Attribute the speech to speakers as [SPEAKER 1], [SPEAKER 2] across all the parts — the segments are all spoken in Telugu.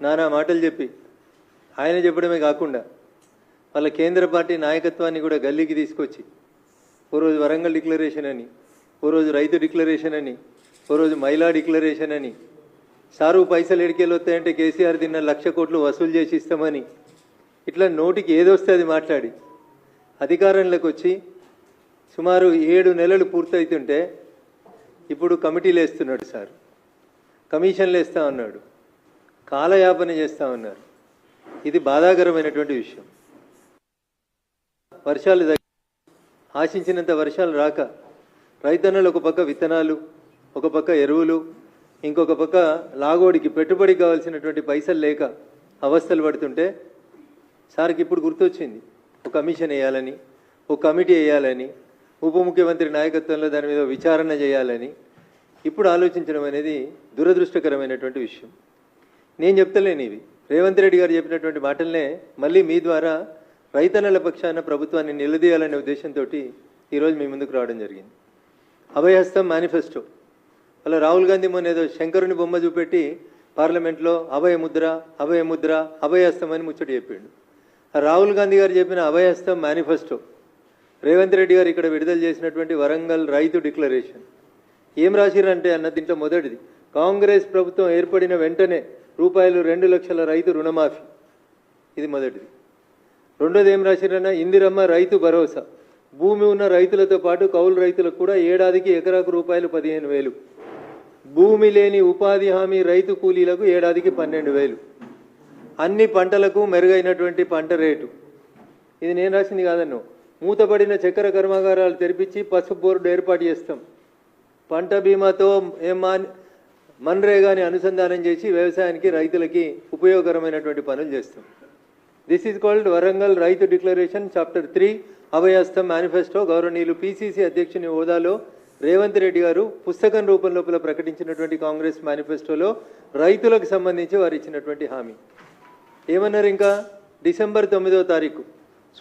[SPEAKER 1] నానా మాటలు చెప్పి ఆయన చెప్పడమే కాకుండా వాళ్ళ కేంద్ర పార్టీ నాయకత్వాన్ని కూడా గల్లీకి తీసుకొచ్చి ఓ రోజు వరంగల్ డిక్లరేషన్ అని, ఓ రోజు రైతు డిక్లరేషన్ అని, ఓ రోజు మహిళా డిక్లరేషన్ అని, సారు పైసలు ఎడికెళ్ళి వస్తాయంటే కేసీఆర్ తిన్న 1,00,000 కోట్లు వసూలు చేసి ఇస్తామని, ఇట్లా నోటికి ఏదొస్తే అది మాట్లాడి అధికారంలోకి వచ్చి సుమారు 7 నెలలు పూర్తవుతుంటే ఇప్పుడు కమిటీలు వేస్తున్నాడు సార్, కమిషన్లు వేస్తా ఉన్నాడు, కాలయాపన చేస్తూ ఉన్నారు. ఇది బాధాకరమైనటువంటి విషయం. వర్షాలు ఆశించినంత వర్షాలు రాక రైతన్నలు ఒక పక్క విత్తనాలు, ఒక పక్క ఎరువులు, ఇంకొక పక్క లాగోడికి పెట్టుబడికి కావాల్సినటువంటి పైసలు లేక అవస్థలు పడుతుంటే సార్కి ఇప్పుడు గుర్తొచ్చింది ఒక కమిషన్ వేయాలని, ఒక కమిటీ వేయాలని, ఉప ముఖ్యమంత్రి నాయకత్వంలో దాని మీద విచారణ చేయాలని ఇప్పుడు ఆలోచించడం అనేది దురదృష్టకరమైనటువంటి విషయం. నేను చెప్తలేను ఇవి, రేవంత్ రెడ్డి గారు చెప్పినటువంటి మాటలనే మళ్ళీ మీ ద్వారా రైతన్నల పక్షాన ప్రభుత్వాన్ని నిలదీయాలనే ఉద్దేశంతో ఈరోజు మీ ముందుకు రావడం జరిగింది. అభయహస్తం మేనిఫెస్టో అలా రాహుల్ గాంధీ మొన్న ఏదో శంకరుని బొమ్మ చూపెట్టి పార్లమెంట్లో అభయముద్ర అభయముద్ర అభయహస్తం అని ముచ్చటి చెప్పిండు. రాహుల్ గాంధీ గారు చెప్పిన అభయహస్తం మేనిఫెస్టో, రేవంత్ రెడ్డి గారు ఇక్కడ విడుదల చేసినటువంటి వరంగల్ రైతు డిక్లరేషన్ ఏం రాసిరంటే అన్న దీంట్లో మొదటిది, కాంగ్రెస్ ప్రభుత్వం ఏర్పడిన వెంటనే రూపాయలు 2 లక్షల రైతు రుణమాఫీ, ఇది మొదటిది. రెండోది ఏం రాసిరన్న, ఇందిరమ్మ రైతు భరోసా, భూమి ఉన్న రైతులతో పాటు కౌలు రైతులకు కూడా ఏడాదికి ఎకరాకు రూపాయలు 15,000, భూమి లేని ఉపాధి హామీ రైతు కూలీలకు ఏడాదికి 12,000, అన్ని పంటలకు మెరుగైనటువంటి పంట రేటు. ఇది నేను రాసింది కాదన్ను, మూతపడిన చక్కెర కర్మాగారాలు తెరిపించి పసుపు బోర్డు ఏర్పాటు చేస్తాం, పంట బీమాతో మన్రేగాని అనుసంధానం చేసి వ్యవసాయానికి రైతులకి ఉపయోగకరమైనటువంటి పనులు చేస్తాం. దిస్ ఈజ్ కాల్డ్ వరంగల్ రైతు డిక్లరేషన్ చాప్టర్ 3 అభయహస్తం మేనిఫెస్టో. గౌరవనీయులు పిసిసి అధ్యక్షుని హోదాలో రేవంత్ రెడ్డి గారు పుస్తకం రూపం లోపల ప్రకటించినటువంటి కాంగ్రెస్ మేనిఫెస్టోలో రైతులకు సంబంధించి వారు ఇచ్చినటువంటి హామీ ఏమన్నారు, ఇంకా డిసెంబర్ 9వ తారీఖు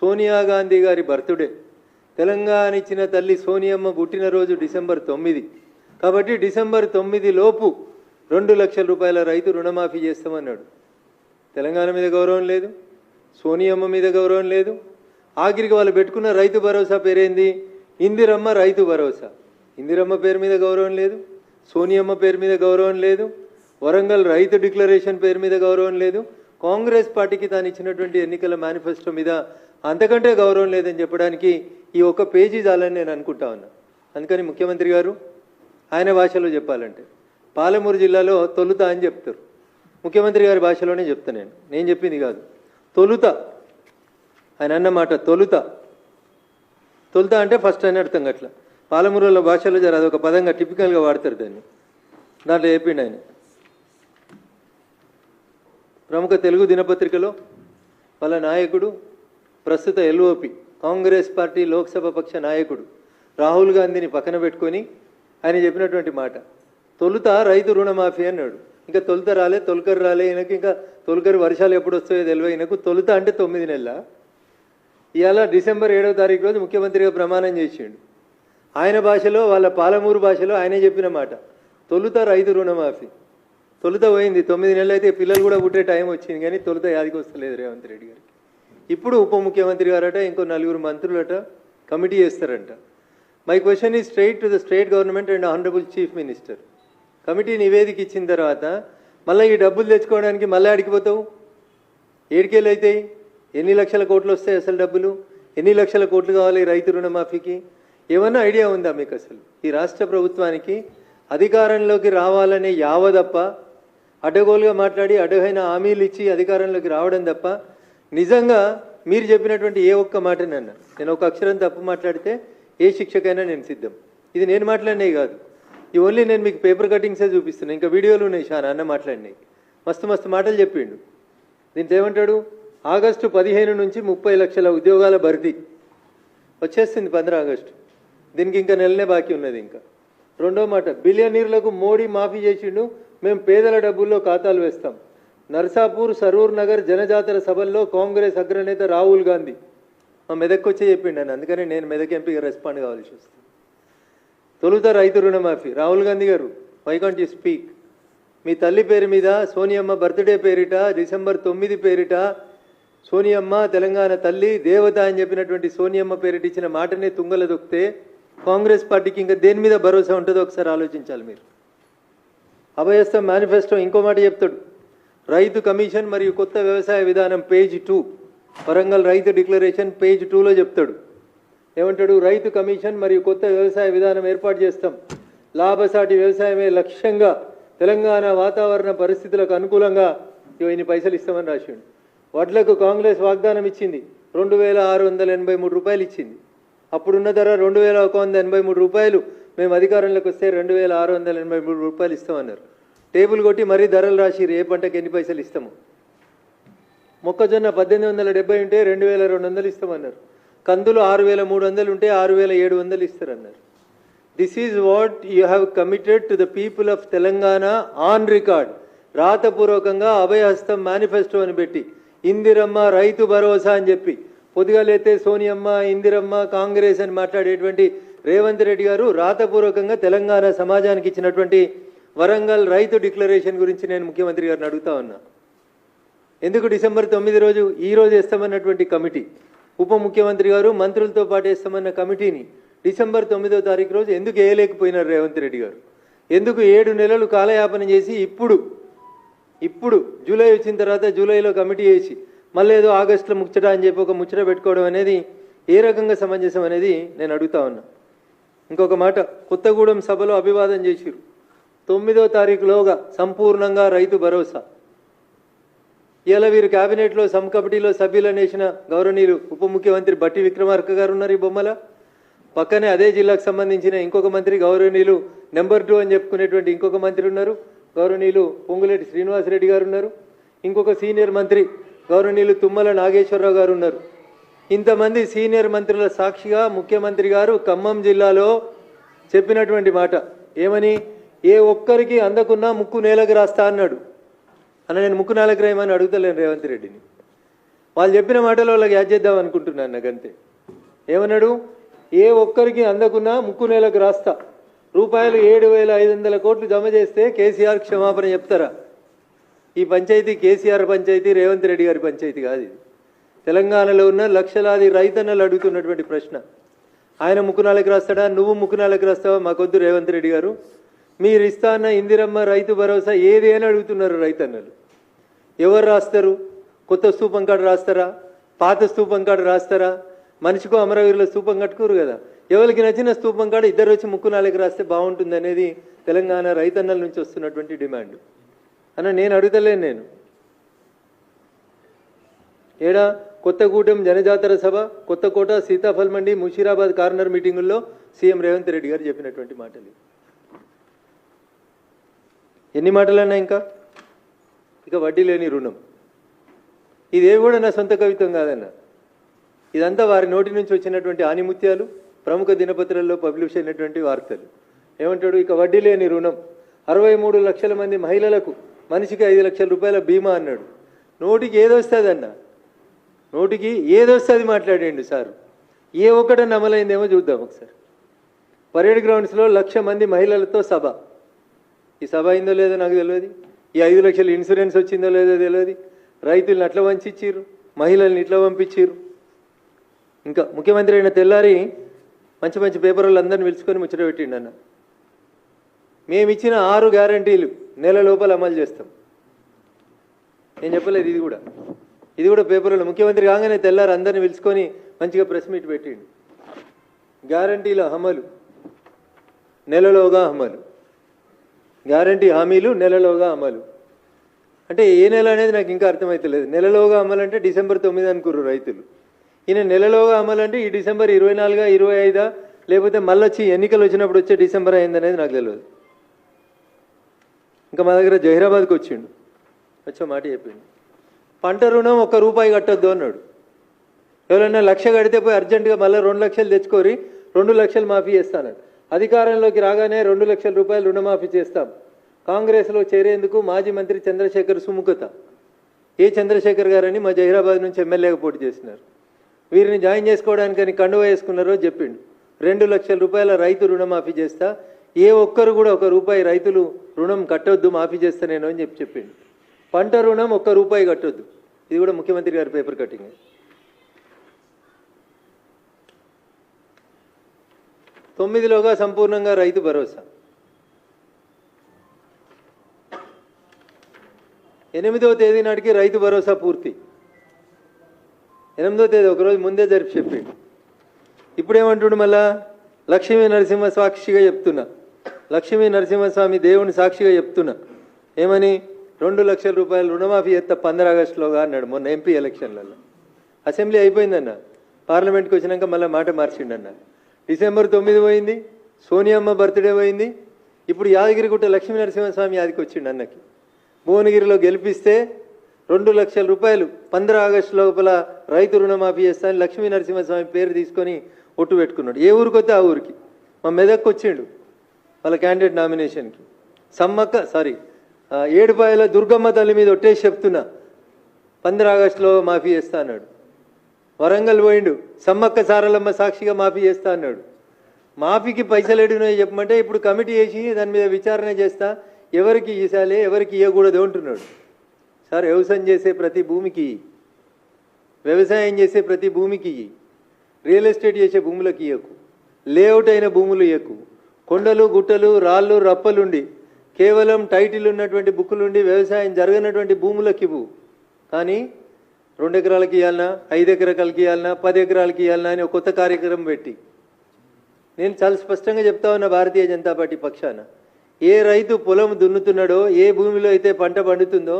[SPEAKER 1] సోనియా గాంధీ గారి బర్త్డే, తెలంగాణ ఇచ్చిన తల్లి సోనియమ్మ పుట్టినరోజు డిసెంబర్ 9, కాబట్టి డిసెంబర్ 9 లోపు 2 లక్షల రూపాయల రైతు రుణమాఫీ చేస్తామన్నాడు. తెలంగాణ మీద గౌరవం లేదు, సోనియమ్మ మీద గౌరవం లేదు, ఆఖరికి వాళ్ళు పెట్టుకున్న రైతు భరోసా పేరేంది, ఇందిరమ్మ రైతు భరోసా. ఇందిరమ్మ పేరు మీద గౌరవం లేదు, సోనియమ్మ పేరు మీద గౌరవం లేదు, వరంగల్ రైతు డిక్లరేషన్ పేరు మీద గౌరవం లేదు, కాంగ్రెస్ పార్టీకి తాను ఇచ్చినటువంటి ఎన్నికల మేనిఫెస్టో మీద అంతకంటే గౌరవం లేదని చెప్పడానికి ఈ ఒక్క పేజీ చాలని నేను అనుకుంటా ఉన్నా. అందుకని ముఖ్యమంత్రి గారు ఆయన భాషలో చెప్పాలంటే పాలమూరు జిల్లాలో తొలుత అని చెప్తారు, ముఖ్యమంత్రి గారి భాషలోనే చెప్తా, నేను చెప్పింది కాదు, తొలుత ఆయన అన్నమాట. తొలుత తొలుత అంటే ఫస్ట్ అని అర్థం. అట్లా పాలమూరుల భాషలో జర అదొక పదంగా టిపికల్గా వాడతారు దాన్ని. దాంట్లో చెప్పిండు ఆయన ప్రముఖ తెలుగు దినపత్రికలో వాళ్ళ నాయకుడు, ప్రస్తుత ఎల్ఓపి కాంగ్రెస్ పార్టీ లోక్సభ పక్ష నాయకుడు రాహుల్ గాంధీని పక్కన పెట్టుకొని ఆయన చెప్పినటువంటి మాట, తొలుత రైతు రుణమాఫీ అన్నాడు. ఇంకా తొలుత రాలే, తొలకరు రాలే ఈయనకు, ఇంకా తొలకరు వర్షాలు ఎప్పుడు వస్తాయో తెలియదు ఈయనకు. తొలుత అంటే 9 నెలల. ఇవాళ డిసెంబర్ 7వ తారీఖు రోజు ముఖ్యమంత్రిగా ప్రమాణం చేసిండు. ఆయన భాషలో, వాళ్ళ పాలమూరు భాషలో ఆయనే చెప్పిన మాట, తొలుత రైతు రుణమాఫీ. తొలుత పోయింది, 9 నెలలు అయితే పిల్లలు కూడా పుట్టే టైం వచ్చింది, కానీ తొలుత యాదికి వస్తలేదు రేవంత్ రెడ్డి గారికి. ఇప్పుడు ఉప ముఖ్యమంత్రి గారట, ఇంకో 4 మంత్రులట కమిటీ చేస్తారంట. My question is straight to the state government and honourable chief minister. Committee నివేదిక ఇచ్చిన తర్వాత మళ్ళీ ఈ డబ్బులు తెచ్చుకోవడానికి మళ్ళీ అడిగిపోతావు, ఏడికేళ్ళు అవుతాయి, ఎన్ని లక్షల కోట్లు వస్తాయి అసలు డబ్బులు, ఎన్ని లక్షల కోట్లు కావాలి రైతు రుణమాఫీకి? ఏమన్నా ఐడియా ఉందా మీకు? అసలు ఈ రాష్ట్ర ప్రభుత్వానికి అధికారంలోకి రావాలనే యావదప్ప, అడ్డగోలుగా మాట్లాడి అడ్డగైన హామీలు ఇచ్చి అధికారంలోకి రావడం తప్ప నిజంగా మీరు చెప్పినటువంటి ఏ ఒక్క మాటనన్నా, నేను ఒక అక్షరం తప్పు మాట్లాడితే ఏ శిక్షకైనా నేను సిద్ధం. ఇది నేను మాట్లాడినవి కాదు, ఈ ఓన్లీ నేను మీకు పేపర్ కటింగ్సే చూపిస్తున్నాను, ఇంకా వీడియోలు ఉన్నాయి చాలా అన్న మాట్లాడినాయి. మస్తు మస్తు మాటలు చెప్పిండు. దీంట్లో ఏమంటాడు, ఆగస్టు 15 నుంచి 30 లక్షల ఉద్యోగాల భర్తీ వచ్చేస్తుంది 15 ఆగస్టు, దీనికి ఇంకా నెలనే బాకీ ఉన్నది. ఇంకా రెండో మాట, బిలియనీర్లకు మోడీ మాఫీ చేసిండు, మేము పేదల డబ్బుల్లో ఖాతాలు వేస్తాం. నర్సాపూర్, సరూర్ నగర్ జనజాతర సభల్లో కాంగ్రెస్ అగ్రనేత రాహుల్ గాంధీ మా మెదక్కి వచ్చే చెప్పిండు అని, అందుకని నేను మెదక్ ఎంపీగా రెస్పాండ్ కావాల్సి వస్తుంది. తొలుత రైతు రుణమాఫీ, రాహుల్ గాంధీ గారు వై కాంట్ యూ స్పీక్? మీ తల్లి పేరు మీద సోనియమ్మ బర్త్డే పేరిట డిసెంబర్ 9 పేరిట సోనియమ్మ తెలంగాణ తల్లి దేవత అని చెప్పినటువంటి సోనియమ్మ పేరిట ఇచ్చిన మాటనే తుంగల దొక్కితే కాంగ్రెస్ పార్టీకి ఇంకా దేని మీద భరోసా ఉంటుందో ఒకసారి ఆలోచించాలి మీరు. అభయస్థం మేనిఫెస్టో ఇంకో మాట చెప్తాడు. రైతు కమిషన్ మరియు కొత్త వ్యవసాయ విధానం పేజ్ 2, వరంగల్ రైతు డిక్లరేషన్ పేజ్ 2లో చెప్తాడు. ఏమంటాడు? రైతు కమిషన్ మరియు కొత్త వ్యవసాయ విధానం ఏర్పాటు చేస్తాం, లాభసాటి వ్యవసాయమే లక్ష్యంగా తెలంగాణ వాతావరణ పరిస్థితులకు అనుకూలంగా ఇన్ని పైసలు ఇస్తామని రాసిండు. వడ్లకు కాంగ్రెస్ వాగ్దానం ఇచ్చింది 2683 రూపాయలు ఇచ్చింది. అప్పుడున్న ధర 2183 రూపాయలు. మేము అధికారంలోకి వస్తే 2683 రూపాయలు ఇస్తామన్నారు. టేబుల్ కొట్టి మరీ ధరలు రాసిరు ఏ పంటకి ఎన్ని పైసలు ఇస్తాము. మొక్కజొన్న 1870 ఉంటే 2200 ఇస్తామన్నారు. కందులు 6300 ఉంటే 6700 ఇస్తారన్నారు. This is what you have committed to the people of Telangana on record. రాతపూర్వకంగా అభయహస్తం మేనిఫెస్టో అని పెట్టి ఇందిరమ్మ రైతు భరోసా అని చెప్పి పొద్దుగాలైతే సోనియమ్మ ఇందిరమ్మ కాంగ్రెస్ అని మాట్లాడేటువంటి రేవంత్ రెడ్డి గారు రాతపూర్వకంగా తెలంగాణ సమాజానికి ఇచ్చినటువంటి వరంగల్ రైతు డిక్లరేషన్ గురించి నేను ముఖ్యమంత్రి గారిని అడుగుతా ఉన్నా. ఎందుకు డిసెంబర్ 9 రోజు ఈ రోజు వేస్తామన్నటువంటి కమిటీ, ఉప ముఖ్యమంత్రి గారు మంత్రులతో పాటు వేస్తామన్న కమిటీని డిసెంబర్ 9వ తారీఖు రోజు ఎందుకు వేయలేకపోయినారు రేవంత్ రెడ్డి గారు? ఎందుకు 7 నెలలు కాలయాపన చేసి ఇప్పుడు జూలై వచ్చిన తర్వాత జూలైలో కమిటీ వేసి మళ్ళీ ఏదో ఆగస్టులో ముచ్చట అని చెప్పి ఒక ముచ్చట పెట్టుకోవడం అనేది ఏ రకంగా సమంజసం అనేది నేను అడుగుతా ఉన్నా. ఇంకొక మాట, కొత్తగూడెం సభలో అభివాదం చేసిరు. 9వ తారీఖులోగా సంపూర్ణంగా రైతు భరోసా. ఇలా వీరు క్యాబినెట్లో సబ్ కమిటీలో సభ్యులను వేసిన గౌరవనీయులు ఉప ముఖ్యమంత్రి బట్టి విక్రమార్క గారు ఉన్నారు ఈ బొమ్మల. పక్కనే అదే జిల్లాకు సంబంధించిన ఇంకొక మంత్రి గౌరవనీయులు నెంబర్ 2 అని చెప్పుకునేటువంటి ఇంకొక మంత్రి ఉన్నారు, గౌరవనీయులు పొంగులేటి శ్రీనివాసరెడ్డి గారు ఉన్నారు. ఇంకొక సీనియర్ మంత్రి గౌరవనీయులు తుమ్మల నాగేశ్వరరావు గారు ఉన్నారు. ఇంతమంది సీనియర్ మంత్రుల సాక్షిగా ముఖ్యమంత్రి గారు ఖమ్మం జిల్లాలో చెప్పినటువంటి మాట ఏమని? ఏ ఒక్కరికి అందకున్నా ముక్కు నేలకు రాస్తా అన్నాడు. నేను ముక్కు నేలకు రాయమని అడుగుతలేను రేవంత్ రెడ్డిని. వాళ్ళు చెప్పిన మాటలో వాళ్ళకి యాద్ చేద్దాం అనుకుంటున్నాను. నాకంతే. ఏమన్నాడు? ఏ ఒక్కరికి అందకున్నా ముక్కు నేలకు రాస్తా. రూపాయలు 7500 కోట్లు జమ చేస్తే కేసీఆర్ క్షమాపణ చెప్తారా? ఈ పంచాయతీ కేసీఆర్ పంచాయతీ, రేవంత్ రెడ్డి గారి పంచాయతీ కాదు ఇది. తెలంగాణలో ఉన్న లక్షలాది రైతన్నలు అడుగుతున్నటువంటి ప్రశ్న. ఆయన ముక్కునాలకు రాస్తాడా? నువ్వు ముక్కునాలకు రాస్తావా? మాకొద్దు రేవంత్ రెడ్డి గారు. మీరు ఇస్తా అన్న ఇందిరమ్మ రైతు భరోసా ఏది అని అడుగుతున్నారు రైతన్నలు. ఎవరు రాస్తారు? కొత్త స్తూపం కాడ రాస్తారా? పాత స్తూపం కాడ రాస్తారా? మనిషికో అమరవీరుల స్తూపం కట్టుకోరు కదా. ఎవరికి నచ్చిన స్తూపం కాడ ఇద్దరు వచ్చి ముక్కునాలకు రాస్తే బాగుంటుంది అనేది తెలంగాణ రైతన్నల నుంచి వస్తున్నటువంటి డిమాండ్. నేను అడుగుతలేను. నేను ఏడా కొత్తగూడెం జనజాతర సభ, కొత్తకోట, సీతాఫల్ మండి, ముషీరాబాద్ కార్నర్ మీటింగుల్లో సీఎం రేవంత్ రెడ్డి గారు చెప్పినటువంటి మాటలు. ఎన్ని మాటలన్నా ఇంకా ఇక వడ్డీ లేని రుణం. ఇదే కూడా నా సొంత కవిత్వం కాదన్న. ఇదంతా వారి నోటి నుంచి వచ్చినటువంటి ఆనిముత్యాలు, ప్రముఖ దినపత్రాల్లో పబ్లిష్ అయినటువంటి వార్తలు. ఏమంటాడు? ఇక వడ్డీ లేని రుణం 63 లక్షల మంది మహిళలకు మనిషికి 5 లక్షల రూపాయల బీమా అన్నాడు. నోటికి ఏదొస్తుంది అన్న, నోటికి ఏదొస్తుంది మాట్లాడండి సార్. ఏ ఒక్కటన్నా అమలైందేమో చూద్దాం ఒకసారి. పరేడ్ గ్రౌండ్స్లో 1,00,000 మంది మహిళలతో సభ. ఈ సభ అయిందో లేదో నాకు తెలియదు. ఈ 5 లక్షల ఇన్సూరెన్స్ వచ్చిందో లేదో తెలియదు. రైతులను అట్లా వంచిచ్చిర్రు, మహిళల్ని ఇట్లా పంపించిర్రు. ఇంకా ముఖ్యమంత్రి అయిన తెల్లారి మంచి మంచి పేపర్లు అందరిని పిలుచుకొని ముచ్చట పెట్టిండు అన్న. మేమిచ్చిన 6 గ్యారంటీలు నెల లోపల అమలు చేస్తాం. నేను చెప్పలేదు. ఇది కూడా పేపర్లో ముఖ్యమంత్రి కాగానే తెల్లారి అందరిని పిలుచుకొని మంచిగా ప్రెస్ మీట్ పెట్టిండు. గ్యారంటీల అమలు నెలలోగా అమలు, గ్యారంటీ హామీలు నెలలోగా అమలు. అంటే ఏ నెల అనేది నాకు ఇంకా అర్థమవుతలేదు. నెలలోగా అమలు అంటే డిసెంబర్ 9 అనుకుర్రు రైతులు. ఈయన నెలలోగా అమలు అంటే ఈ డిసెంబర్ 24, 25 లేకపోతే మళ్ళీ వచ్చి ఎన్నికలు వచ్చినప్పుడు వచ్చే డిసెంబర్ అయిందనేది నాకు తెలియదు. ఇంకా మా దగ్గర జహీరాబాద్కి వచ్చిండు, వచ్చే మాట చెప్పిండు. పంట రుణం 1 రూపాయి కట్టొద్దు అన్నాడు. ఎవరైనా 1,00,000 కడితే పోయి అర్జెంటుగా మళ్ళీ 2 లక్షలు తెచ్చుకోరి 2 లక్షలు మాఫీ చేస్తాను. అధికారంలోకి రాగానే 2 లక్షల రూపాయలు రుణమాఫీ చేస్తాం. కాంగ్రెస్లో చేరేందుకు మాజీ మంత్రి చంద్రశేఖర్ సుముఖత. ఏ చంద్రశేఖర్ గారని మా జహీరాబాద్ నుంచి ఎమ్మెల్యేగా పోటీ చేసినారు. వీరిని జాయిన్ చేసుకోవడానికని కండువా వేసుకున్నారో చెప్పిండు. 2 లక్షల రూపాయల రైతు రుణమాఫీ చేస్తా. ఏ ఒక్కరు కూడా 1 రూపాయి రైతులు రుణం కట్టొద్దు, మాఫీ చేస్తా నేను అని చెప్పిండు. పంట రుణం ₹1 కట్టొద్దు. ఇది కూడా ముఖ్యమంత్రి గారి పేపర్ కటింగ్. 9లోగా సంపూర్ణంగా రైతు భరోసా. 8వ తేదీ నాటికి రైతు భరోసా పూర్తి. 8వ తేదీ ఒకరోజు ముందే జరిపి చెప్పిండు. ఇప్పుడేమంటుండు మళ్ళా? లక్ష్మీ నరసింహ సాక్షిగా చెప్తున్నా, లక్ష్మీ నరసింహస్వామి దేవుని సాక్షిగా చెప్తున్నా. ఏమని? 2 లక్షల రూపాయలు రుణమాఫీ చేస్తా 15 ఆగస్టులోగా అన్నాడు మొన్న ఎంపీ ఎలక్షన్లలో. అసెంబ్లీ అయిపోయిందన్న, పార్లమెంట్కి వచ్చినాక మళ్ళీ మాట మార్చిండన్న. డిసెంబర్ 9 పోయింది, సోనియమ్మ బర్త్డే పోయింది. ఇప్పుడు యాదగిరిగుట్ట లక్ష్మీ నరసింహస్వామి యాదికి వచ్చిండు అన్నకి. భువనగిరిలో గెలిపిస్తే 2 లక్షల రూపాయలు 15 ఆగస్టు లోపల రైతు రుణమాఫీ చేస్తాను లక్ష్మీ నరసింహస్వామి పేరు తీసుకొని ఒట్టు పెట్టుకున్నాడు. ఏ ఊరికి వస్తే ఆ ఊరికి. మా మెదక్కి వచ్చిండు వాళ్ళ క్యాండిడేట్ నామినేషన్కి. ఏడుపాయల దుర్గమ్మ తల్లి మీద ఒట్టేసి చెప్తున్నా 15 ఆగస్టులో మాఫీ చేస్తా అన్నాడు. వరంగల్ పోయిండు, సమ్మక్క సారలమ్మ సాక్షిగా మాఫీ చేస్తా అన్నాడు. మాఫీకి పైసలు ఎడినాయో చెప్పమంటే ఇప్పుడు కమిటీ వేసి దాని మీద విచారణ చేస్తా, ఎవరికి ఇవ్వాలి ఎవరికి ఇవ్వకూడదు అంటున్నాడు. సార్, వ్యవసాయం చేసే ప్రతి భూమికి, వ్యవసాయం చేసే ప్రతి భూమికి, రియల్ ఎస్టేట్ చేసే భూములకు ఇవ్వకు, లేఅవుట్ అయిన భూములు ఇవ్వకు, కొండలు గుట్టలు రాళ్ళు రప్పలుండి కేవలం టైటిల్ ఉన్నటువంటి బుక్కులుండి వ్యవసాయం జరగనటువంటి భూములకు ఇవ్వు. కానీ 2 ఎకరాలకి ఇవ్వాలన్నా, 5 ఎకరాలకి ఇవ్వాలన్నా, 10 ఎకరాలకి ఇవ్వాలన్నా అని ఒక కొత్త కార్యక్రమం పెట్టి, నేను చాలా స్పష్టంగా చెప్తా ఉన్నా భారతీయ జనతా పార్టీ పక్షాన, ఏ రైతు పొలం దున్నుతున్నాడో, ఏ భూమిలో అయితే పంట పండుతుందో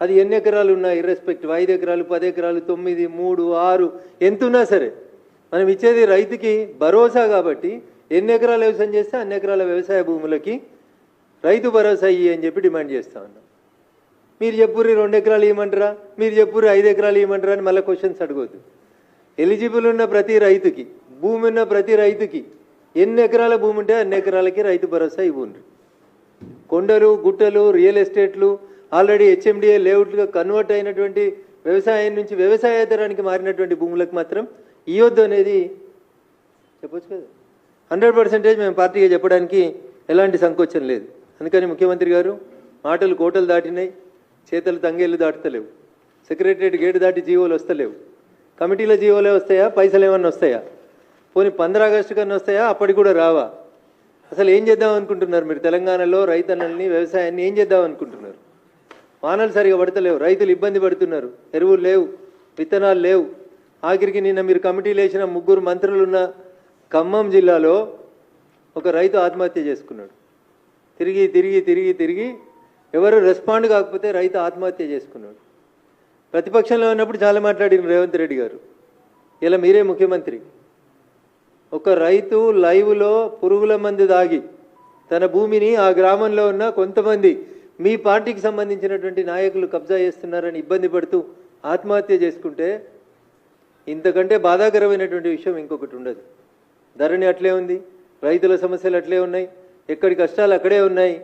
[SPEAKER 1] అది ఎన్ని ఎకరాలు ఉన్నా ఇర్రెస్పెక్టివ్, 5 ఎకరాలు 10 ఎకరాలు 9 3 6 ఎంతున్నా సరే మనం ఇచ్చేది రైతుకి భరోసా. కాబట్టి ఎన్ని ఎకరాలు వ్యవసాయం చేస్తే అన్ని ఎకరాల వ్యవసాయ భూములకి రైతు భరోసా ఇయ్యి అని చెప్పి డిమాండ్ చేస్తా ఉన్నాం. మీరు చెప్పుర్రి 2 ఎకరాలు ఇవ్వమంటారా, మీరు చెప్పుర్రి 5 ఎకరాలు ఇవ్వమంటారా అని మళ్ళీ క్వశ్చన్స్ అడగొద్దు. ఎలిజిబుల్ ఉన్న ప్రతి రైతుకి, భూమి ఉన్న ప్రతి రైతుకి ఎన్ని ఎకరాల భూమి ఉంటే అన్ని ఎకరాలకి రైతు భరోసా ఇవ్వండి. కొండలు గుట్టలు రియల్ ఎస్టేట్లు ఆల్రెడీ హెచ్ఎండిఏ లేఅవుట్లుగా కన్వర్ట్ అయినటువంటి వ్యవసాయం నుంచి వ్యవసాయేతరానికి మారినటువంటి భూములకు మాత్రం ఇవ్వద్దు అనేది చెప్పొచ్చు కదా. 100% మేము పార్టీగా చెప్పడానికి ఎలాంటి సంకోచం లేదు. అందుకని ముఖ్యమంత్రి గారు మాటలు కోటలు దాటినాయి, చేతలు తంగేళ్ళు దాటుతలేవు. సెక్రటరియట్ గేటు దాటి జీవోలు వస్తలేవు. కమిటీల జీవోలే వస్తాయా, పైసలు ఏమన్నా వస్తాయా? పోనీ 15 ఆగస్టు కన్నా వస్తాయా? అప్పటికి కూడా రావా? అసలు ఏం చేద్దాం అనుకుంటున్నారు మీరు? తెలంగాణలో రైతన్నల్ని, వ్యవసాయాన్ని ఏం చేద్దాం అనుకుంటున్నారు? వానలు సరిగా పడతలేవు, రైతులు ఇబ్బంది పడుతున్నారు, ఎరువులు లేవు, విత్తనాలు లేవు. ఆఖరికి నిన్న మీరు కమిటీలు వేసిన 3 మంత్రులున్న ఖమ్మం జిల్లాలో ఒక రైతు ఆత్మహత్య చేసుకున్నాడు. తిరిగి తిరిగి తిరిగి తిరిగి ఎవరు రెస్పాండ్ కాకపోతే రైతు ఆత్మహత్య చేసుకున్నాడు. ప్రతిపక్షంలో ఉన్నప్పుడు చాలా మాట్లాడిన రేవంత్ రెడ్డి గారు, ఇలా మీరే ముఖ్యమంత్రి. ఒక రైతు లైవ్లో పురుగుల మందు దాగి తన భూమిని ఆ గ్రామంలో ఉన్న కొంతమంది మీ పార్టీకి సంబంధించినటువంటి నాయకులు కబ్జా చేస్తున్నారని ఇబ్బంది పడుతూ ఆత్మహత్య చేసుకుంటే ఇంతకంటే బాధాకరమైనటువంటి విషయం ఇంకొకటి ఉండదు. ధరణి అట్లే ఉంది, రైతుల సమస్యలు అట్లే ఉన్నాయి, ఎక్కడి కష్టాలు అక్కడే ఉన్నాయి.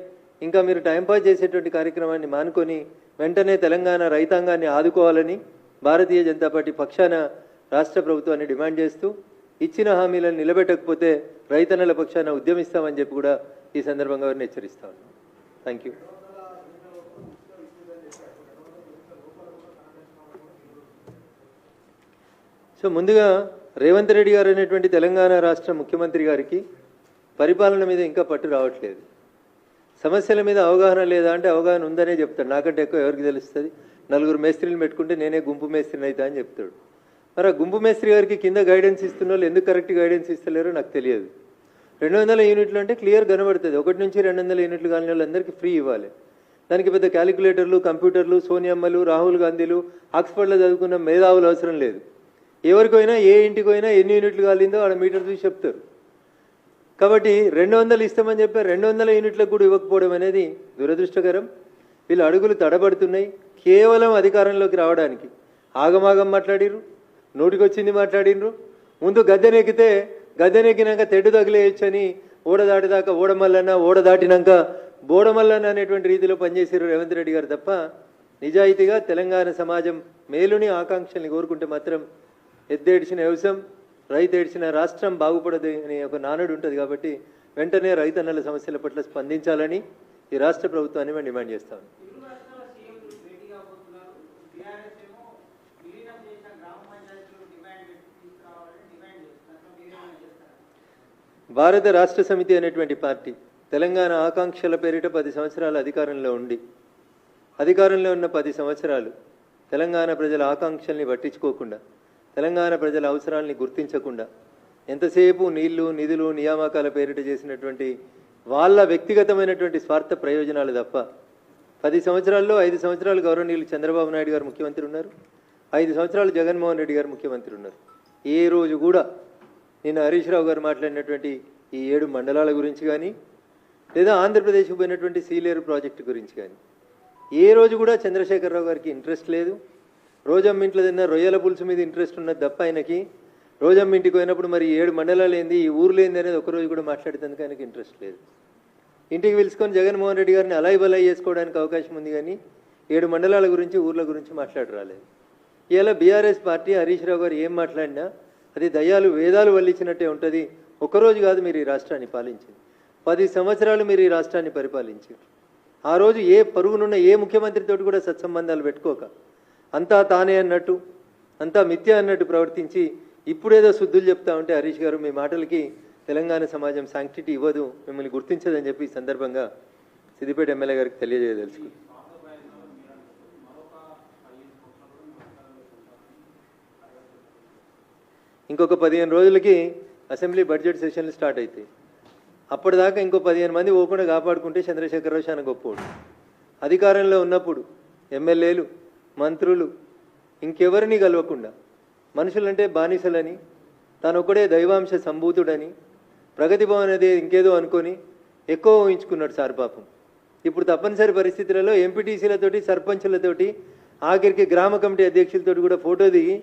[SPEAKER 1] ఇంకా మీరు టైంపాస్ చేసేటువంటి కార్యక్రమాన్ని మానుకొని వెంటనే తెలంగాణ రైతాంగాన్ని ఆదుకోవాలని భారతీయ జనతా పార్టీ పక్షాన రాష్ట్ర ప్రభుత్వాన్ని డిమాండ్ చేస్తూ, ఇచ్చిన హామీలను నిలబెట్టకపోతే రైతన్నల పక్షాన ఉద్యమిస్తామని చెప్పి కూడా ఈ సందర్భంగా వారిని హెచ్చరిస్తా ఉన్నాం. Thank you. సో ముందుగా రేవంత్ రెడ్డి గారు అనేటువంటి తెలంగాణ రాష్ట్ర ముఖ్యమంత్రి గారికి పరిపాలన మీద ఇంకా పట్టు రావట్లేదు. సమస్యల మీద అవగాహన లేదా అంటే అవగాహన ఉందనే చెప్తాడు. నాకంటే ఎక్కువ ఎవరికి తెలుస్తుంది? 4 మేస్త్రీలు పెట్టుకుంటే నేనే గుంపు మేస్త్రిని అవుతా అని చెప్తాడు. మరి ఆ గుంపు మేస్త్రి గారికి కింద గైడెన్స్ ఇస్తున్న వాళ్ళు ఎందుకు కరెక్ట్ గైడెన్స్ ఇస్తలేరో నాకు తెలియదు. 200 యూనిట్లు అంటే క్లియర్ కనబడుతుంది. 1 నుంచి 200 యూనిట్లు కాని వాళ్ళందరికీ ఫ్రీ ఇవ్వాలి. దానికి పెద్ద క్యాలిక్యులేటర్లు, కంప్యూటర్లు, సోనియమ్మలు, రాహుల్ గాంధీలు, ఆక్స్ఫర్డ్లో చదువుకున్న మేధావులు అవసరం లేదు. ఎవరికైనా ఏ ఇంటికైనా ఎన్ని యూనిట్లు కాలిందో ఆడ మీటర్ చూసి చెప్తారు. కాబట్టి 200 ఇస్తామని చెప్పి 200 యూనిట్లకు కూడా ఇవ్వకపోవడం అనేది దురదృష్టకరం. వీళ్ళు అడుగులు తడబడుతున్నాయి. కేవలం అధికారంలోకి రావడానికి ఆగమాగం మాట్లాడిర్రు, నోటికొచ్చింది మాట్లాడినరు. ముందు గద్దెనెక్కితే గద్దెనెక్కినాక తెడ్డు తగిలేయచ్చని ఓడ దాటిదాకా ఓడమల్లన్న, ఓడ దాటినాక బోడమల్లన్న అనేటువంటి రీతిలో పనిచేసారు రేవంత్ రెడ్డి గారు తప్ప నిజాయితీగా తెలంగాణ సమాజం మేలుని ఆకాంక్షల్ని కోరుకుంటే మాత్రం ఎద్దేడిచిన వ్యవసాయం, రైతు ఏడ్చిన రాష్ట్రం బాగుపడదు అనే ఒక నానుడు ఉంటుంది. కాబట్టి వెంటనే రైతన్నల సమస్యల పట్ల స్పందించాలని ఈ రాష్ట్ర ప్రభుత్వాన్ని మేము డిమాండ్ చేస్తాం. భారత రాష్ట్ర సమితి అనేటువంటి పార్టీ తెలంగాణ ఆకాంక్షల పేరిట 10 సంవత్సరాలు అధికారంలో ఉండి అధికారంలో ఉన్న 10 సంవత్సరాలు తెలంగాణ ప్రజల ఆకాంక్షల్ని పట్టించుకోకుండా తెలంగాణ ప్రజల అవసరాలని గుర్తించకుండా ఎంతసేపు నీళ్లు నిధులు నియామకాల పేరిట చేసినటువంటి వాళ్ళ వ్యక్తిగతమైనటువంటి స్వార్థ ప్రయోజనాలు తప్ప 10 సంవత్సరాల్లో 5 సంవత్సరాలు గౌరవనీయులు చంద్రబాబు నాయుడు గారు ముఖ్యమంత్రి ఉన్నారు, 5 సంవత్సరాలు జగన్మోహన్ రెడ్డి గారు ముఖ్యమంత్రి ఉన్నారు. ఏ రోజు కూడా నిన్న హరీష్ రావు గారు మాట్లాడినటువంటి ఈ 7 మండలాల గురించి కానీ లేదా ఆంధ్రప్రదేశ్కు పోయినటువంటి సీలేరు ప్రాజెక్టు గురించి కానీ ఏ రోజు కూడా చంద్రశేఖరరావు గారికి ఇంట్రెస్ట్ లేదు. రోజమ్మ ఇంట్లో తిన్న రొయ్యల పులుసు మీద ఇంట్రెస్ట్ ఉన్నది తప్ప ఆయనకి రోజమ్మ ఇంటికి పోయినప్పుడు మరి 7 మండలాలు ఏంది ఈ ఊర్లో ఏంది అనేది ఒకరోజు కూడా మాట్లాడేందుకు ఆయనకి ఇంట్రెస్ట్ లేదు. ఇంటికి పిలుచుకొని జగన్మోహన్ రెడ్డి గారిని అలాయి బలాయి చేసుకోవడానికి అవకాశం ఉంది కానీ 7 మండలాల గురించి ఊర్ల గురించి మాట్లాడరాలేదు. ఇలా బీఆర్ఎస్ పార్టీ హరీష్ రావు గారు ఏం మాట్లాడినా అది దయ్యాలు వేదాలు వల్లించినట్టే ఉంటుంది. ఒకరోజు కాదు మీరు ఈ రాష్ట్రాన్ని పాలించింది, 10 సంవత్సరాలు మీరు ఈ రాష్ట్రాన్ని పరిపాలించారు. ఆ రోజు ఏ పరుగునున్న ఏ ముఖ్యమంత్రితో కూడా సత్సంబంధాలు పెట్టుకోక అంతా తానే అన్నట్టు అంతా మిథ్య అన్నట్టు ప్రవర్తించి ఇప్పుడేదో శుద్ధులు చెప్తా ఉంటే హరీష్ గారు మీ మాటలకి తెలంగాణ సమాజం శాంక్టిటీ ఇవ్వదు, మిమ్మల్ని గుర్తించదని చెప్పి ఈ సందర్భంగా సిద్దిపేట ఎమ్మెల్యే గారికి తెలియజేయదలుచుకుంది. ఇంకొక 15 రోజులకి అసెంబ్లీ బడ్జెట్ సెషన్లు స్టార్ట్ అవుతాయి. అప్పటిదాకా ఇంకో 15 మంది పోకుండా కాపాడుకుంటే చంద్రశేఖరరావు చాలా గొప్పోడు. అధికారంలో ఉన్నప్పుడు ఎమ్మెల్యేలు మంత్రులు ఇంకెవరిని కలవకుండా మనుషులంటే బానిసలని తానొక్కడే దైవాంశ సంభూతుడని ప్రగతి భవన్ అనేది ఇంకేదో అనుకొని ఎక్కువ ఊహించుకున్నాడు సార్ పాపం. ఇప్పుడు తప్పనిసరి పరిస్థితులలో ఎంపీటీసీలతోటి సర్పంచులతోటి ఆఖరికి గ్రామ కమిటీ అధ్యక్షులతోటి కూడా ఫోటో దిగి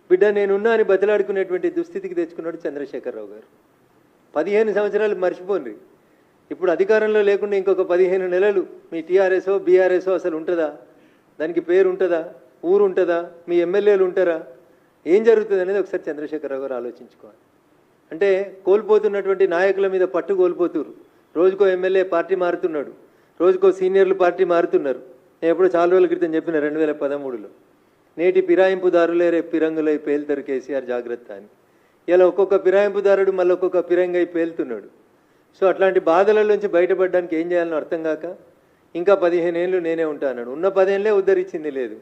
[SPEAKER 1] బిడ్డ నేనున్నా అని బతిలాడుకునేటువంటి దుస్థితికి తెచ్చుకున్నాడు చంద్రశేఖరరావు గారు. 15 సంవత్సరాలు మర్చిపోండి. ఇప్పుడు అధికారంలో లేకుండా ఇంకొక 15 నెలలు మీ టీఆర్ఎస్ఓ బీఆర్ఎస్ఓ అసలు ఉంటుందా? దానికి పేరు ఉంటుందా? ఊరు ఉంటుందా? మీ ఎమ్మెల్యేలు ఉంటారా? ఏం జరుగుతుంది అనేది ఒకసారి చంద్రశేఖరరావు గారు ఆలోచించుకోవాలి. అంటే కోల్పోతున్నటువంటి నాయకుల మీద పట్టు కోల్పోతున్నారు. రోజుకో ఎమ్మెల్యే పార్టీ మారుతున్నాడు, రోజుకో సీనియర్లు పార్టీ మారుతున్నారు. నేను ఎప్పుడో చాలా రోజుల క్రితం చెప్పిన 2013లో నేటి ఫిరాయింపుదారులే రేపు పిరంగులై పేలుతారు కేసీఆర్ జాగ్రత్త అని. ఇలా ఒక్కొక్క ఫిరాయింపుదారుడు మళ్ళీ ఒక్కొక్క ఫిరంగై పేలుతున్నాడు. సో అట్లాంటి బాధలలోంచి బయటపడడానికి ఏం చేయాలని అర్థం కాక ఇంకా 15 ఏళ్ళు నేనే ఉంటా అన్నాడు. ఉన్న 10 ఏళ్ళే ఉద్ధరించింది లేదు,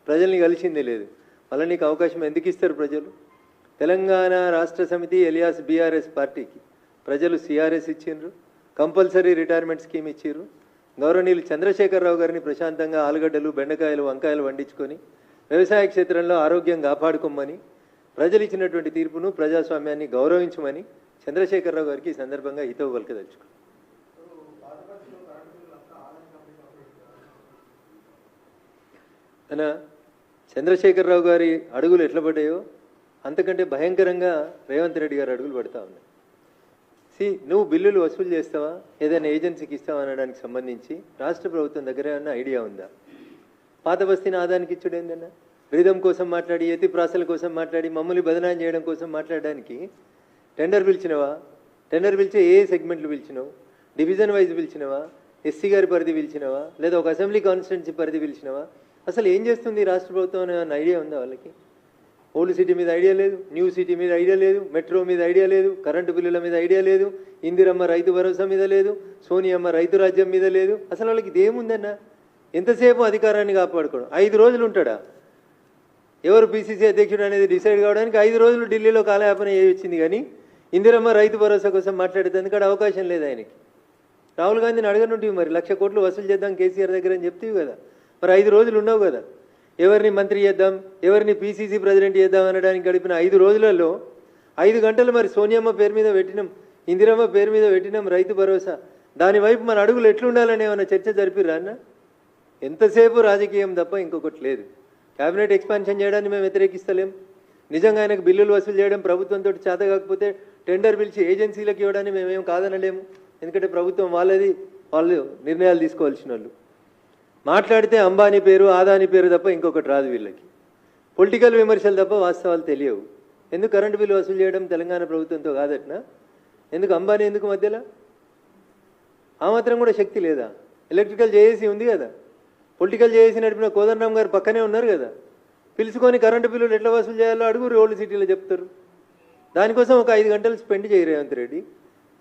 [SPEAKER 1] ప్రజల్ని కలిసింది లేదు. మళ్ళీ నీకు అవకాశం ఎందుకు ఇస్తారు ప్రజలు? తెలంగాణ రాష్ట్ర సమితి ఎలియాస్ బీఆర్ఎస్ పార్టీకి ప్రజలు సిఆర్ఎస్ ఇచ్చిండ్రు, కంపల్సరీ రిటైర్మెంట్ స్కీమ్ ఇచ్చిర్రు. గౌరవనీయులు చంద్రశేఖరరావు గారిని ప్రశాంతంగా ఆలుగడ్డలు బెండకాయలు వంకాయలు వండించుకొని వ్యవసాయ క్షేత్రంలో ఆరోగ్యం కాపాడుకోమని ప్రజలు ఇచ్చినటువంటి తీర్పును ప్రజాస్వామ్యాన్ని గౌరవించమని చంద్రశేఖరరావు గారికి ఈ సందర్భంగా హితవు పలకదలుచుకున్నాను. అన్న చంద్రశేఖరరావు గారి అడుగులు ఎట్లా పడ్డాయో అంతకంటే భయంకరంగా రేవంత్ రెడ్డి గారు అడుగులు పడతా ఉన్నాయి. నువ్వు బిల్లులు వసూలు చేస్తావా, ఏదైనా ఏజెన్సీకి ఇస్తావా అనడానికి సంబంధించి రాష్ట్ర ప్రభుత్వం దగ్గర ఏమన్నా ఐడియా ఉందా? పాత బస్తీని ఆదానికి ఇచ్చుడు ఏందన్నా? రిధం కోసం మాట్లాడి ఎత్తి ప్రాసల కోసం మాట్లాడి మమ్మల్ని బదనాయం చేయడం కోసం మాట్లాడడానికి టెండర్ పిలిచినవా? టెండర్ పిలిచే ఏ సెగ్మెంట్లు పిలిచినావు? డివిజన్ వైజ్ పిలిచినవా? ఎస్సీ గారి పరిధి పిలిచినవా? లేదా ఒక అసెంబ్లీ కాన్స్టిట్యున్సీ పరిధి పిలిచినవా? అసలు ఏం చేస్తుంది రాష్ట్ర ప్రభుత్వం అనే ఐడియా ఉందా వాళ్ళకి? ఓల్డ్ సిటీ మీద ఐడియా లేదు, న్యూ సిటీ మీద ఐడియా లేదు, మెట్రో మీద ఐడియా లేదు, కరెంటు బిల్లుల మీద ఐడియా లేదు, ఇందిరమ్మ రైతు భరోసా మీద లేదు, సోనియమ్మ రైతు రాజ్యం మీద లేదు. అసలు వాళ్ళకి ఇదేముందన్నా? ఎంతసేపు అధికారాన్ని కాపాడుకోవడం. 5 రోజులు ఉంటాడా? ఎవరు పిసిసి అధ్యక్షుడు అనేది డిసైడ్ కావడానికి 5 రోజులు ఢిల్లీలో కాలయాపన వచ్చింది. కానీ ఇందిరమ్మ రైతు భరోసా కోసం మాట్లాడేందుకు అక్కడ అవకాశం లేదు ఆయనకి. రాహుల్ గాంధీని అడగనుంటివి మరి 1,00,000 కోట్లు వసూలు చేద్దాం కేసీఆర్ దగ్గర అని చెప్తేవి కదా. మరి 5 రోజులు ఉన్నావు కదా. ఎవరిని మంత్రి చేద్దాం, ఎవరిని పిసిసి ప్రెసిడెంట్ చేద్దాం అనడానికి గడిపిన 5 రోజులలో 5 గంటలు మరి సోనియమ్మ పేరు మీద పెట్టినాం, ఇందిరమ్మ పేరు మీద పెట్టినాం రైతు భరోసా. దాని వైపు మన అడుగులు ఎట్లుండాలని ఏమన్నా చర్చ జరిపిర్రా అన్న? ఎంతసేపు రాజకీయం తప్ప ఇంకొకటి లేదు. క్యాబినెట్ ఎక్స్పాన్షన్ చేయడాన్ని మేము వ్యతిరేకిస్తలేం. నిజంగా ఆయనకు బిల్లులు వసూలు చేయడం ప్రభుత్వంతో చేత కాకపోతే టెండర్ పిలిచి ఏజెన్సీలకు ఇవ్వడాన్ని మేమేం కాదనలేము. ఎందుకంటే ప్రభుత్వం వాళ్ళది, వాళ్ళు నిర్ణయాలు తీసుకోవాల్సిన వాళ్ళు. మాట్లాడితే అంబానీ పేరు ఆదాని పేరు తప్ప ఇంకొకటి రాదు వీళ్ళకి. పొలిటికల్ విమర్శలు తప్ప వాస్తవాలు తెలియవు. ఎందుకు కరెంటు బిల్లు వసూలు చేయడం తెలంగాణ ప్రభుత్వంతో కాదట్నా? ఎందుకు అంబానీ ఎందుకు మధ్యలో? ఆ మాత్రం కూడా శక్తి లేదా? ఎలక్ట్రికల్ జేఏసీ ఉంది కదా, పొలిటికల్ జేఏసీ నడిపిన కోదండరామ్ గారు పక్కనే ఉన్నారు కదా, పిలుచుకొని కరెంటు బిల్లులు ఎట్లా వసూలు చేయాలో అడుగురు, ఓల్డ్ సిటీలో చెప్తారు. దానికోసం ఒక 5 గంటలు స్పెండ్ చేయరు రేవంత్ రెడ్డి.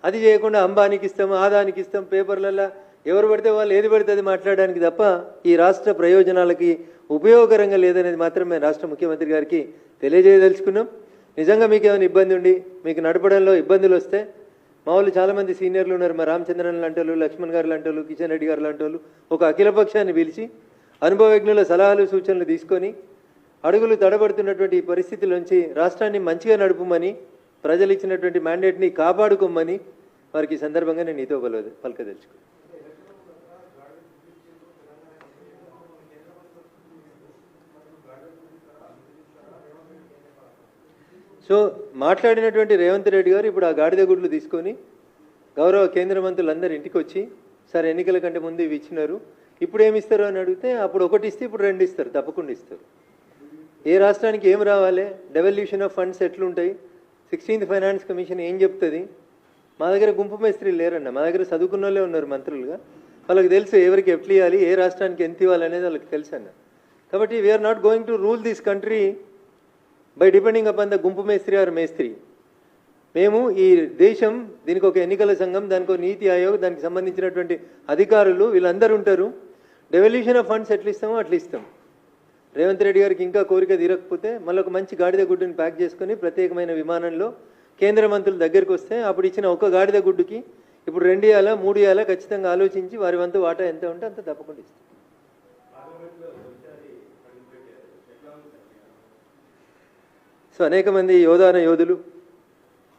[SPEAKER 1] అది చేయకుండా అంబానీకి ఇస్తాం, ఆదానికి ఇస్తాం, పేపర్లలో ఎవరు పడితే వాళ్ళు ఏది పడితే అది మాట్లాడడానికి తప్ప ఈ రాష్ట్ర ప్రయోజనాలకి ఉపయోగకరంగా లేదనేది మాత్రం మేము రాష్ట్ర ముఖ్యమంత్రి గారికి తెలియజేయదలుచుకున్నాం. నిజంగా మీకు ఏమైనా ఇబ్బంది ఉండి మీకు నడపడంలో ఇబ్బందులు వస్తే మా వాళ్ళు చాలామంది సీనియర్లు ఉన్నారు, మా రామచంద్రన్ లాంటి వాళ్ళు, లక్ష్మణ్ గారు లాంటి వాళ్ళు, కిషన్ రెడ్డి గారు లాంటి వాళ్ళు ఒక అఖిలపక్షాన్ని పిలిచి అనుభవజ్ఞుల సలహాలు సూచనలు తీసుకొని అడుగులు తడబడుతున్నటువంటి ఈ పరిస్థితుల నుంచి రాష్ట్రాన్ని మంచిగా నడుపుమని, ప్రజలు ఇచ్చినటువంటి మ్యాండేట్ని కాపాడుకోమని వారికి ఈ సందర్భంగా నేను నీతో పలకదలుచుకున్నాను. సో మాట్లాడినటువంటి రేవంత్ రెడ్డి గారు ఇప్పుడు ఆ గాడిద గుడ్లు తీసుకొని గౌరవ కేంద్ర మంత్రులందరూ ఇంటికి వచ్చి, సార్ ఎన్నికల కంటే ముందు ఇవి ఇచ్చినారు, ఇప్పుడు ఏమి ఇస్తారు అని అడిగితే అప్పుడు ఒకటి ఇస్తే ఇప్పుడు 2 ఇస్తారు, తప్పకుండా ఇస్తారు. ఏ రాష్ట్రానికి ఏం రావాలి, డెవల్యూషన్ ఆఫ్ ఫండ్స్ ఎట్లుంటాయి, 16th ఫైనాన్స్ కమిషన్ ఏం చెప్తుంది. మా దగ్గర గుంపు మేస్త్రీలు లేరన్న, మా దగ్గర చదువుకున్న వాళ్ళే ఉన్నారు మంత్రులుగా, వాళ్ళకి తెలుసు ఎవరికి ఎట్లు ఇవ్వాలి, ఏ రాష్ట్రానికి ఎంత ఇవ్వాలి అనేది వాళ్ళకి తెలుసు అన్న. కాబట్టి we are not going to rule this country by depending upon the గుంపు మేస్త్రి ఆర్ మేస్త్రి. మేము ఈ దేశం, దీనికి ఒక ఎన్నికల సంఘం, దానికి ఒక నీతి ఆయోగ్, దానికి సంబంధించినటువంటి అధికారులు వీళ్ళందరూ ఉంటారు. డెవల్యూషన్ ఆఫ్ ఫండ్స్ ఎట్లా ఇస్తామో అట్లా ఇస్తాం. రేవంత్ రెడ్డి గారికి ఇంకా కోరిక తీరకపోతే మళ్ళీ ఒక మంచి గాడిద గుడ్డుని ప్యాక్ చేసుకొని ప్రత్యేకమైన విమానంలో కేంద్ర మంత్రుల దగ్గరికి వస్తే అప్పుడు ఇచ్చిన ఒక గాడిద గుడ్డుకి ఇప్పుడు 2 ఇవ్వాలా 3 ఇవ్వాలా ఖచ్చితంగా ఆలోచించి వారి వంతు వాటా ఎంత ఉంటే అంత తప్పకుండా ఇస్తాం. సో అనేక మంది యోధాన యోధులు,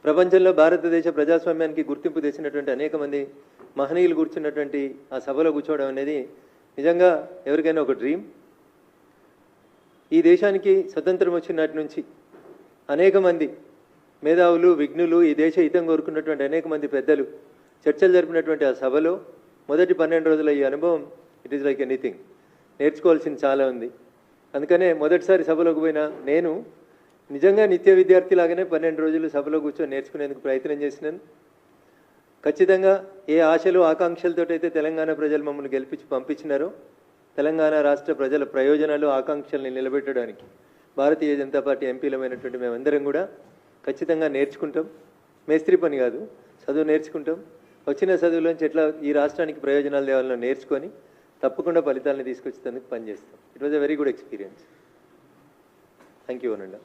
[SPEAKER 1] ప్రపంచంలో భారతదేశ ప్రజాస్వామ్యానికి గుర్తింపు తెచ్చినటువంటి అనేక మంది మహనీయులు కూర్చున్నటువంటి ఆ సభలో కూర్చోవడం అనేది నిజంగా ఎవరికైనా ఒక డ్రీమ్. ఈ దేశానికి స్వతంత్రం వచ్చినటి నుంచి అనేక మంది మేధావులు, విఘ్నులు, ఈ దేశ హితం కోరుకున్నటువంటి అనేక మంది పెద్దలు చర్చలు జరిపినటువంటి ఆ సభలో మొదటి 12 రోజుల ఈ అనుభవం ఇట్ ఈస్ లైక్ ఎనీథింగ్. నేర్చుకోవాల్సింది చాలా ఉంది. అందుకనే మొదటిసారి సభలోకి పోయినా నేను నిజంగా నిత్య విద్యార్థి లాగానే 12 రోజులు సభలో కూర్చొని నేర్చుకునేందుకు ప్రయత్నం చేసినాను. ఖచ్చితంగా ఏ ఆశలు ఆకాంక్షలతో అయితే తెలంగాణ ప్రజలు మమ్మల్ని గెలిపించి పంపించినారో తెలంగాణ రాష్ట్ర ప్రజల ప్రయోజనాలు ఆకాంక్షల్ని నిలబెట్టడానికి భారతీయ జనతా పార్టీ ఎంపీలమైనటువంటి మేమందరం కూడా ఖచ్చితంగా నేర్చుకుంటాం. మేస్త్రి పని కాదు, చదువు నేర్చుకుంటాం. వచ్చిన చదువులోంచి ఎట్లా ఈ రాష్ట్రానికి ప్రయోజనాలు తేవాలో నేర్చుకొని తప్పకుండా ఫలితాలను తీసుకొచ్చేందుకు పనిచేస్తాం. It was a very good experience. Thank you అనండి.